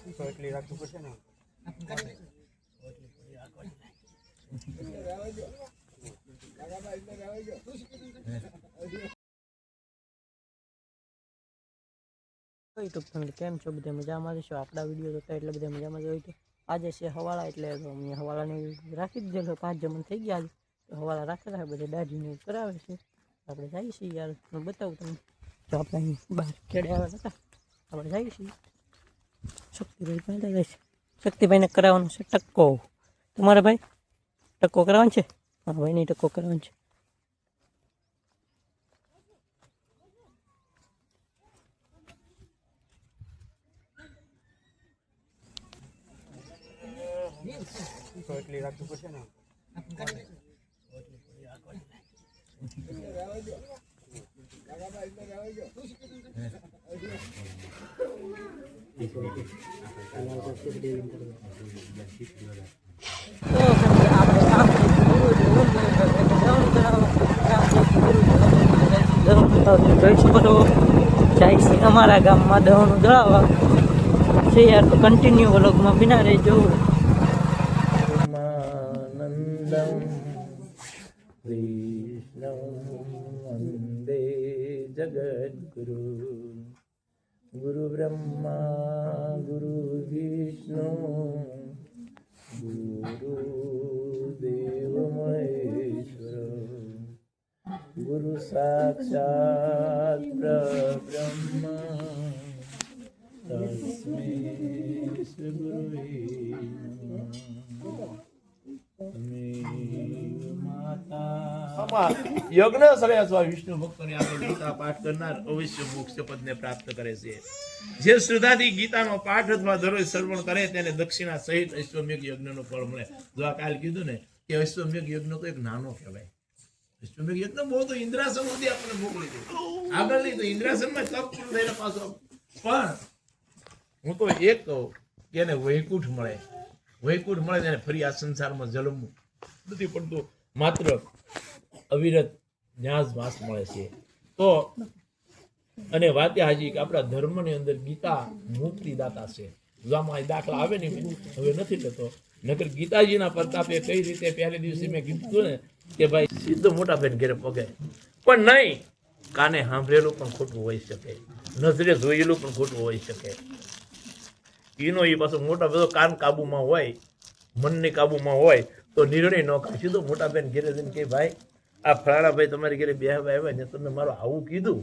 તો એટલી રાખવું પડશે ને. યુટ્યુબ ફેમિલી કેમ છો? બધા મજામાં છો? આપણા વિડીયો જોતા એટલે બધા મજામાં જ હોય. તો આજે છે હવાળા, એટલે અમે હવાળાની રાખી દીધેલો. 5 જમણ થઈ ગયા. તો હવાળા રાખેલા બધા દાઢીને કરાવે છે. આપણે જઈએ છીએ યાર, હું બતાવું તમને. તો આપણે અહીં બહાર ખેડે આવ્યા હતા, આપણે જઈએ છીએ. શક્તિભાઈ પહેલાં જાય છે. શક્તિભાઈને કરાવવાનો છે ટક્કો. તમારે ભાઈ ટક્કો કરાવવાનો છે? હા ભાઈ, નહીં ટક્કો કરાવવાનો છે. તો એટલી રાખવું પડશે ને. જાય છે અમારા ગામમાં દહનું દળાવવા છે યાર. તો કન્ટિન્યુ વ્લોગમાં બિના રહેજો. વંદે જગદ્ગુરુ ગુરુ બ્રહ્મા ગુરુ વિષ્ણુ ગુરુ દેવ મહેશ્વર ગુરુ સાક્ષાત પરબ્રહ્મ તસ્મૈ શ્રી ગુરુવે યજ્ઞ સરે અથવા વિષ્ણુ ભક્તોને આપણે ગીતા પાઠ કરનાર અવશ્ય મોક્ષ પદને પ્રાપ્ત કરે છે. જે શ્રદ્ધાથી ગીતાનો પાઠ અથવા દરરોજ શ્રવણ કરે તેને દક્ષિણા સહિત અશ્વમેઘ યજ્ઞનું ફળ મળે. જો આ કાલ કીધું ને કે અશ્વમેઘ યજ્ઞ તો એક નાનો કહેવાય. અશ્વમેઘ યજ્ઞ બહુ તો ઇન્દ્રાસન સુધી આપણને મોકલી દે. આગળ નહીં તો ઇન્દ્રાસનમાં તપ પૂરું થઈને પાછો. પણ હું તો એક કહું કે એને વૈકુંઠ મળે. વૈકુંઠ મળે તેને ફરી આ સંસારમાં જન્મવું નથી પડતું. માત્ર અવિરત ન્યાસ વાસ મળે છે. તો અને વાત હાજી કે આપણા ધર્મની અંદર ગીતા મુક્તિદાતા છે. આમાં દાખલા આવે ને હવે નથી લેતો, નકર ગીતાજીના પ્રતાપે કઈ રીતે પહેલે દિવસે મેં કીધું ને કે ભાઈ સીધો મોટા ભાઈ ઘેરે પગે. પણ નહીં, કાને સાંભળેલું પણ ખોટું હોઈ શકે, નજરે જોયેલું પણ ખોટું હોઈ શકે. એનો એ પાછો મોટા બધો કાન કાબુમાં હોય, મનની કાબુમાં હોય તો નિર્ણય ન કરે. સીધો મોટા બેન ઘેરે જઈને કે ભાઈ આ ફલાણા ભાઈ તમારી ઘરે બેહવા આવ્યા ને તમે મારું આવું કીધું.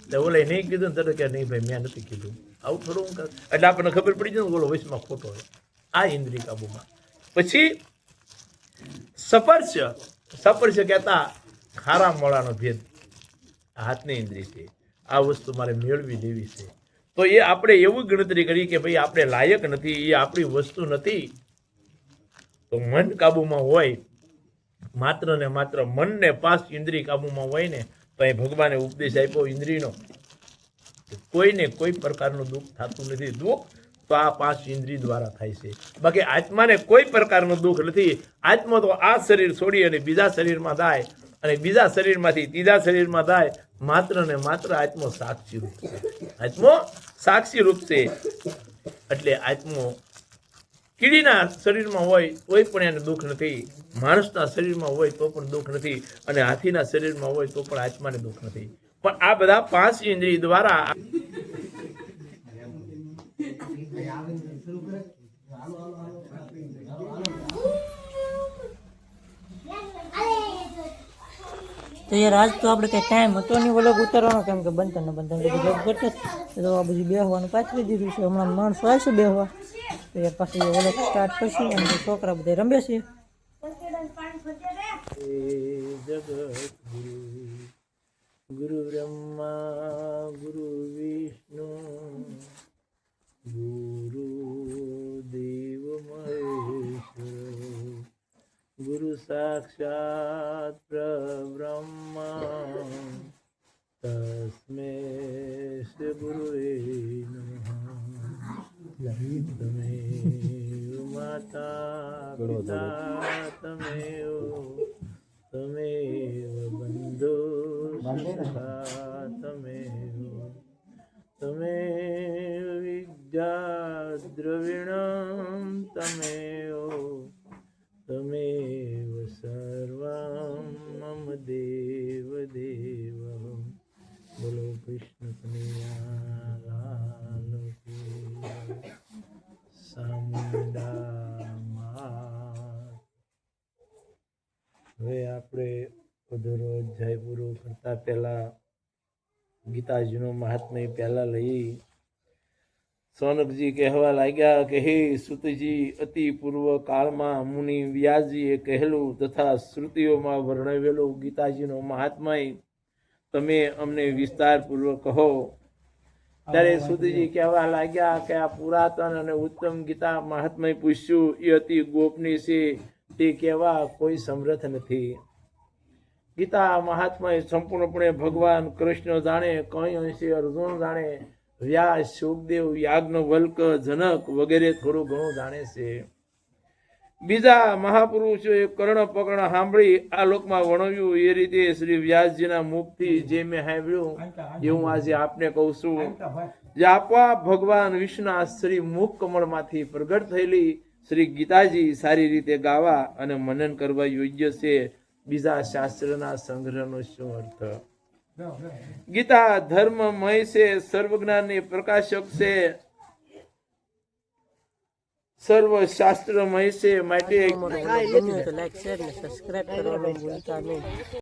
એટલે ઓલે નહીં કીધું ને કે નહીં ભાઈ મેં નથી કીધું, આવું થોડું હું કર. એટલે આપણને ખબર પડી જાય ને ઓલો વયસમાં ખોટો હોય. આ ઇન્દ્રિય કાબુમાં. પછી સપર્શ કહેતા ખારા મોળાનો ભેદ હાથની ઇન્દ્રિય છે. આ વસ્તુ મારે મેળવી લેવી છે. તો એ આપણે એવું ગણતરી કરી કે ભાઈ આપણે લાયક નથી, એ આપણી વસ્તુ નથી. તો મન કાબુમાં હોય, માત્ર ને માત્ર મનને 5 ઇન્દ્રિય કાબુમાં હોય ને તો એ ભગવાને ઉપદેશ આપ્યો ઇન્દ્રિયનો. કોઈને કોઈ પ્રકારનું દુઃખ થતું નથી. દુઃખ તો આ 5 ઇન્દ્રિય દ્વારા થાય છે. બાકી આત્માને કોઈ પ્રકારનું દુઃખ નથી. આત્મા તો આ શરીર છોડી અને બીજા શરીરમાં જાય અને બીજા શરીરમાંથી ત્રીજા શરીરમાં જાય. માત્ર ને માત્ર આત્મો સાક્ષી રૂપ છે. આત્મો સાક્ષી રૂપ છે. એટલે આત્મો કીડીના શરીરમાં હોય તોય પણ એને દુઃખ નથી, માણસના શરીરમાં હોય તો પણ દુઃખ નથી, અને હાથીના શરીરમાં હોય તો પણ આત્માને દુઃખ નથી. પણ આ બધા 5 ઇન્દ્રિય દ્વારા તો યાર આજ તો આપણે કંઈ ટાઈમ હતો નહીં વ્લોગ ઉતારવાનો, કેમ કે બનતા બધું જોબ કરતો તો આ બધું બેસવાનું પાછળ દીધું છે. હમણાં માણસો આવશે બેસવા તો યાર પાછું વ્લોગ સ્ટાર્ટ કરશું. અને છોકરા બધા રમે છે. ગુરુ બ્રહ્મા ગુરુ વિષ્ણુ ગુરુ દેવ મહેશ્વર ગુરુ સાક્ષાત પરબ્રહ્મ તસ્મૈ શ્રી ગુરુવે નમઃ. તમે માતા પિતા તમેવ બંધુ સખા તમેવ વિદ્યા દ્રવિણમ તમેવ તમેવ સર્વમ મમ દેવ દેવ. બોલો કૃષ્ણ કનૈયા લાલ કી. સામુંડા માત. હવે આપણે અધૂરો અધ્યાય પૂરો કરતા પહેલા ગીતાજીનો મહાત્મ્ય પહેલા લઈ. સોનકજી કહેવા લાગ્યા કે હે સુતજી, અતિ પૂર્વ કાળમાં મુનિ વ્યાસજીએ કહેલું તથા શ્રુતિઓમાં વર્ણવેલું ગીતાજીનો મહાત્મય તમે અમને વિસ્તારપૂર્વક કહો. ત્યારે સુતજી કહેવા લાગ્યા કે આ પુરાતન અને ઉત્તમ ગીતા મહાત્મય પૂછ્યું એ અતિ ગોપનીય છે, તે કહેવા કોઈ સમર્થ નથી. ગીતા મહાત્મય સંપૂર્ણપણે ભગવાન કૃષ્ણ જાણે, કઈ અંશે અર્જુન જાણે, વ્યાસ, સુખદેવ, યાજ્ઞવલ્ક, જનક વગેરે થોડું ઘણું જાણે છે. બીજા મહાપુરુષોએ કર્ણ પકર્ણ સાંભળી આ લોકમાં વર્ણવ્યું એ રીતે શ્રી વ્યાસજીના મુખથી જે મેં સાંભળ્યું એ હું આજે આપને કહું છું. જે આપવા ભગવાન વિષ્ણુના શ્રી મુખ કમળમાંથી પ્રગટ થયેલી શ્રી ગીતાજી સારી રીતે ગાવા અને મનન કરવા યોગ્ય છે. બીજા શાસ્ત્રના સંગ્રહનો શું અર્થ? ગીતા ધર્મમય છે, સર્વજ્ઞાનની પ્રકાશક છે, સર્વ શાસ્ત્રમય છે. માટે લાઈક શેર ને સબસ્ક્રાઇબ કરવાનું ભૂલતા નહીં.